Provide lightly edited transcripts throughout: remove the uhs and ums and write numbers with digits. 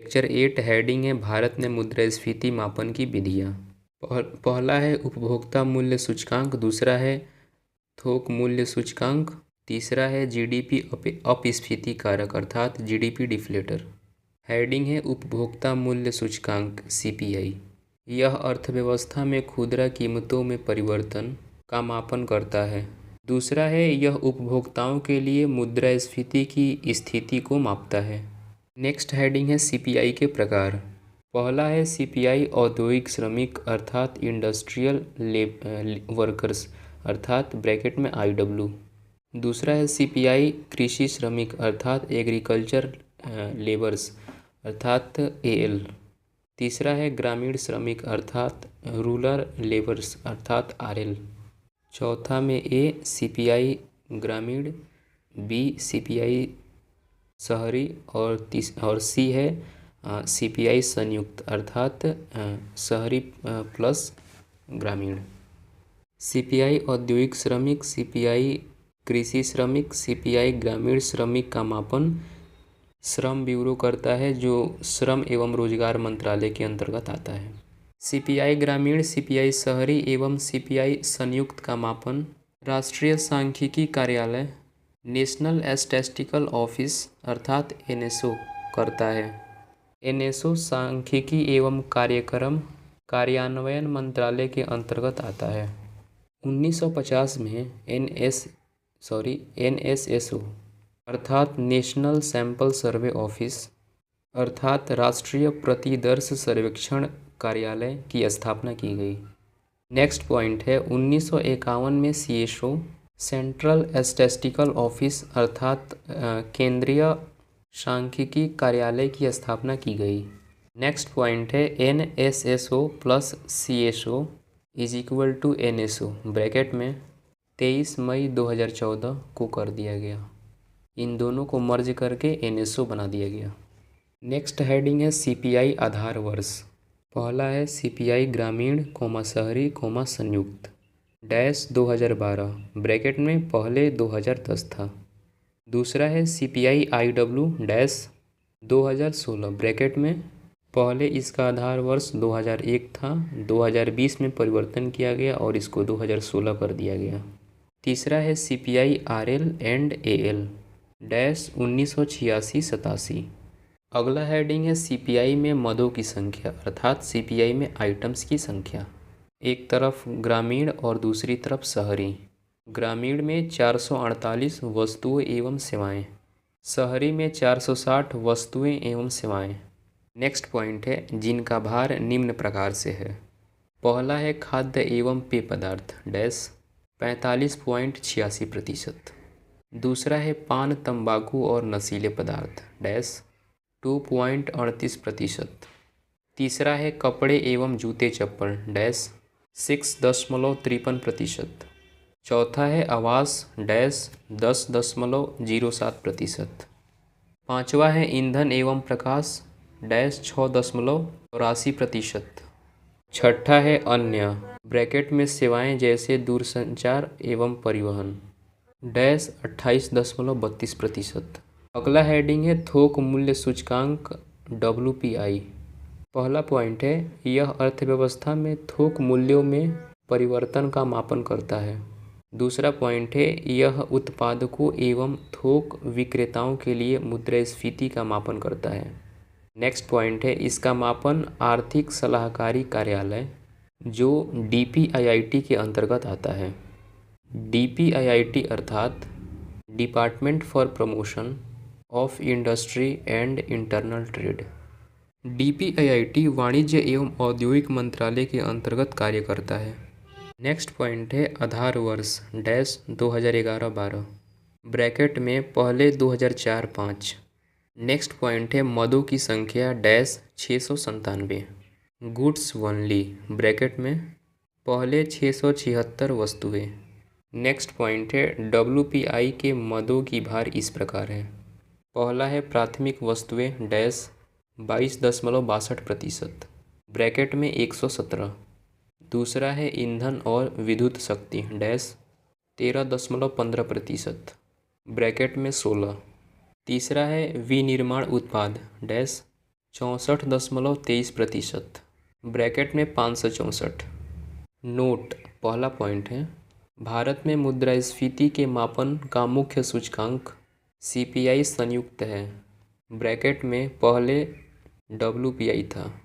Lecture 8 heading है भारत में मुद्रास्फीति मापन की विधियाँ। पहला है उपभोक्ता मूल्य सूचकांक, दूसरा है थोक मूल्य सूचकांक, तीसरा है जीडीपी अपस्फीति कारक अर्थात जीडीपी डिफ्लेटर। हेडिंग है उपभोक्ता मूल्य सूचकांक सीपीआई। यह अर्थव्यवस्था में खुदरा कीमतों में परिवर्तन का मापन करता है। दूसरा है यह उपभोक्ताओं के लिए मुद्रास्फीति की स्थिति को मापता है। नेक्स्ट हेडिंग है सीपीआई के प्रकार। पहला है सीपीआई औद्योगिक श्रमिक अर्थात इंडस्ट्रियल वर्कर्स अर्थात ब्रैकेट में आईडब्ल्यू। दूसरा है सीपीआई कृषि श्रमिक अर्थात एग्रीकल्चर लेबर्स अर्थात एएल। तीसरा है ग्रामीण श्रमिक अर्थात रूरल लेबर्स अर्थात आरएल। चौथा में ए सीपीआई ग्रामीण, बी सीपीआई शहरी और सी है सीपीआई संयुक्त अर्थात शहरी प्लस ग्रामीण। सीपीआई औद्योगिक श्रमिक, सीपीआई कृषि श्रमिक, सीपीआई ग्रामीण श्रमिक का मापन श्रम ब्यूरो करता है जो श्रम एवं रोजगार मंत्रालय के अंतर्गत आता है। सीपीआई ग्रामीण, सीपीआई शहरी एवं सीपीआई संयुक्त का मापन राष्ट्रीय सांख्यिकी कार्यालय नेशनल स्टैटिस्टिकल ऑफिस अर्थात एनएसओ करता है। एनएसओ सांख्यिकी एवं कार्यक्रम कार्यान्वयन मंत्रालय के अंतर्गत आता है। 1950 में एनएसएसओ अर्थात नेशनल सैंपल सर्वे ऑफिस अर्थात राष्ट्रीय प्रतिदर्श सर्वेक्षण कार्यालय की स्थापना की गई। नेक्स्ट पॉइंट है 1951 में सीएसओ सेंट्रल स्टैटिस्टिकल ऑफिस अर्थात केंद्रीय सांख्यिकी कार्यालय की स्थापना की गई। नेक्स्ट पॉइंट है NSSO plus CSO is equal to NSO bracket में 23 मई 2014 को कर दिया गया। इन दोनों को मर्ज करके एनएसओ बना दिया गया। नेक्स्ट हेडिंग है सीपीआई आधार वर्ष। पहला है सीपीआई ग्रामीण शहरी संयुक्त डैश 2012 ब्रैकेट में पहले 2010 था। दूसरा है सीपीआई आईडब्ल्यू डैश 2016 ब्रैकेट में पहले इसका आधार वर्ष 2001 था, 2020 में परिवर्तन किया गया और इसको 2016 कर दिया गया। तीसरा है CPI RL and AL dash 1986-87। अगला हेडिंग है सीपीआई में मदों की संख्या अर्थात सीपीआई में आइटम्स की संख्या। एक तरफ ग्रामीण और दूसरी तरफ शहरी। ग्रामीण में 448 वस्तुएं एवं सेवाएं, शहरी में 460 वस्तुएं एवं सेवाएं। नेक्स्ट पॉइंट है जिनका भार निम्न प्रकार से है। पहला है खाद्य एवं पेय पदार्थ डैश 45.86%। दूसरा है पान तंबाकू और नशीले पदार्थ डैश 2.38%। तीसरा है कपड़े एवं जूते चप्पल डैश 6.53%। चौथा है आवास डैश 10.07%। पाँचवा है ईंधन एवं प्रकाश डैश 6.84%। छठा है अन्य ब्रैकेट में सेवाएं जैसे दूरसंचार एवं परिवहन डैश 28.32%। अगला हेडिंग है थोक मूल्य सूचकांक WPI। पहला पॉइंट है यह अर्थव्यवस्था में थोक मूल्यों में परिवर्तन का मापन करता है। दूसरा पॉइंट है यह उत्पादकों एवं थोक विक्रेताओं के लिए मुद्रास्फीति का मापन करता है। नेक्स्ट पॉइंट है इसका मापन आर्थिक सलाहकारी कार्यालय जो DPIIT के अंतर्गत आता है। DPIIT अर्थात department for promotion of industry and internal trade. DPIIT वाणिज्य एवं औद्योगिक मंत्रालय के अंतर्गत कार्य करता है। नेक्स्ट पॉइंट है आधार वर्ष डैश 2011-12 ब्रैकेट में पहले 2004-5। नेक्स्ट पॉइंट है मदों की संख्या डैश 697। गुड्स ओनली ब्रैकेट में पहले 676 वस्तुएं। नेक्स्ट पॉइंट है WPI के मदों की भार इस प्रकार है। पहला है प्राथमिक वस्तुएं डैश 22.62% ब्रैकेट में 117। दूसरा है ईंधन और विद्युत शक्ति डैश 13.15% ब्रैकेट में 16। तीसरा है विनिर्माण उत्पाद डैश 64.23%, ब्रैकेट में 564। नोट, पहला पॉइंट है, भारत में मुद्रास्फीति के मापन का मुख्य सूचकांक CPI संयुक्त है, ब्रैकेट में पहले WPI था।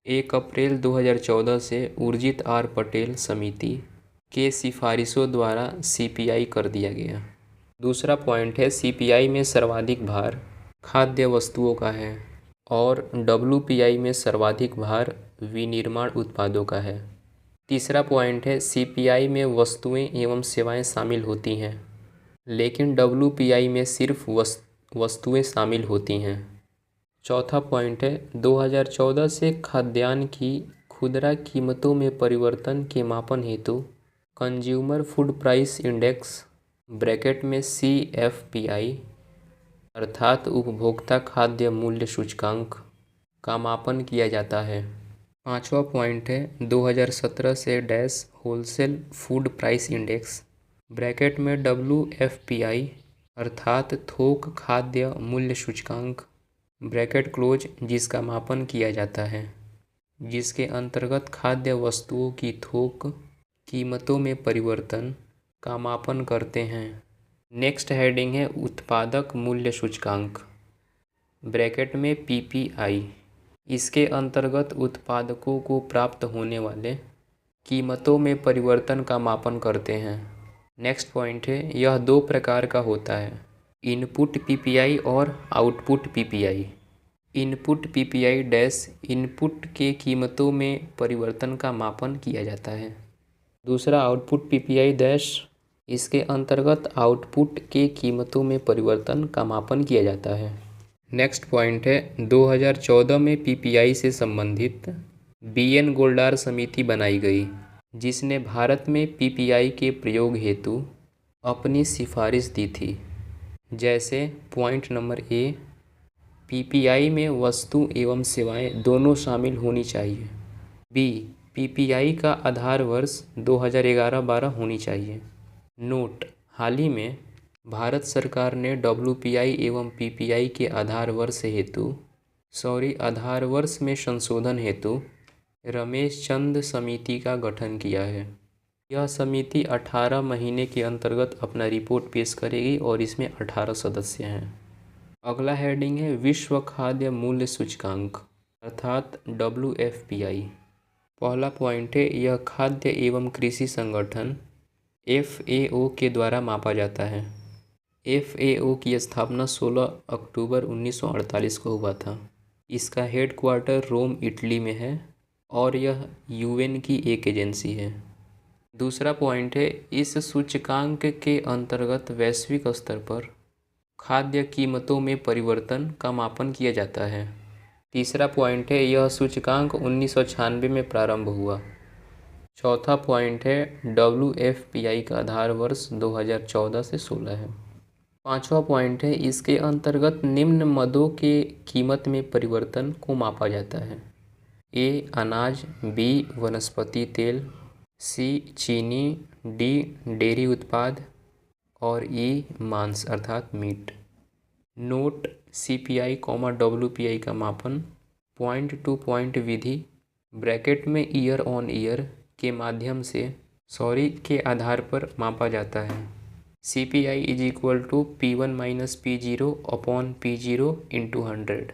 1 अप्रैल 2014 से उर्जित आर पटेल समिति के सिफारिशों द्वारा CPI कर दिया गया। दूसरा पॉइंट है, CPI में सर्वाधिक भार खाद्य वस्तुओं का है और WPI में सर्वाधिक भार विनिर्माण उत्पादों का है। तीसरा पॉइंट है, CPI में वस्तुएं एवं सेवाएं शामिल होती हैं, लेकिन WPI में सिर्फ वस्तुएं शामिल होती हैं। चौथा पॉइंट है, 2014 से खाद्यान्न की खुदरा कीमतों में परिवर्तन के मापन हेतु consumer food price index, bracket में CFPI अर्थात उपभोक्ता खाद्य मूल्य सूचकांक का मापन किया जाता है। पांचवा पॉइंट है, 2017 से wholesale food price index, bracket में WFPI अर्थात थोक खाद्य मूल्य सूचकांक, ब्रैकेट क्लोज, जिसका मापन किया जाता है, जिसके अंतर्गत खाद्य वस्तुओं की थोक कीमतों में परिवर्तन का मापन करते हैं। नेक्स्ट हेडिंग है उत्पादक मूल्य सूचकांक, ब्रैकेट में PPI। इसके अंतर्गत उत्पादकों को प्राप्त होने वाले कीमतों में परिवर्तन का मापन करते हैं। नेक्स्ट पॉइंट है, यह दो प्रकार का होता है, इनपुट PPI और output PPI। Input PPI dash input के कीमतों में परिवर्तन का मापन किया जाता है। दूसरा आउटपुट PPI डैश, इसके अंतर्गत आउटपुट के कीमतों में परिवर्तन का मापन किया जाता है। नेक्स्ट पॉइंट है, 2014 में PPI से संबंधित BN गोल्डार समिति बनाई गई, जिसने भारत में PPI के प्रयोग हेतु अपनी सिफारिश दी थी। जैसे पॉइंट नंबर A, PPI में वस्तु एवं सेवाएं दोनों शामिल होनी चाहिए। B, PPI का आधार वर्ष 2011-12 होनी चाहिए। नोट, हाल ही में भारत सरकार ने WPI एवं PPI के आधार वर्ष में संशोधन हेतु रमेश चंद समिति का गठन किया है। यह समिति 18 महीने के अंतर्गत अपना रिपोर्ट पेश करेगी और इसमें 18 सदस्य हैं। अगला हेडिंग है विश्व खाद्य मूल्य सूचकांक अर्थात WFPI। पहला पॉइंट है, यह खाद्य एवं कृषि संगठन FAO के द्वारा मापा जाता है। FAO की स्थापना 16 अक्टूबर 1948 को हुआ था। इसका हेडक्वार्टर रोम, इटली में है और यह UN की एक एजेंसी है। दूसरा पॉइंट है, इस सूचकांक के अंतर्गत वैश्विक स्तर पर खाद्य कीमतों में परिवर्तन का मापन किया जाता है। तीसरा पॉइंट है, यह सूचकांक 1996 में प्रारंभ हुआ। चौथा पॉइंट है, WFPI का आधार वर्ष 2014 से 16 है। पांचवा पॉइंट है, इसके अंतर्गत निम्न मदों के कीमत में परिवर्तन को मापा जाता है। A, अनाज, B, वनस्पति तेल, C, चीनी, D, डेयरी उत्पाद और E, मांस अर्थात मीट। नोट, CPI, WPI का मापन पॉइंट टू पॉइंट विधि, ब्रैकेट में ईयर ऑन ईयर के माध्यम से के आधार पर मापा जाता है। CPI is equal to P1 - P0 upon P0 into 100।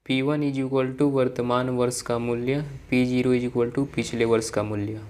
P1 is equal to वर्तमान वर्ष का मूल्य, P0 इज इक्वल टू पिछले वर्ष का मूल्य।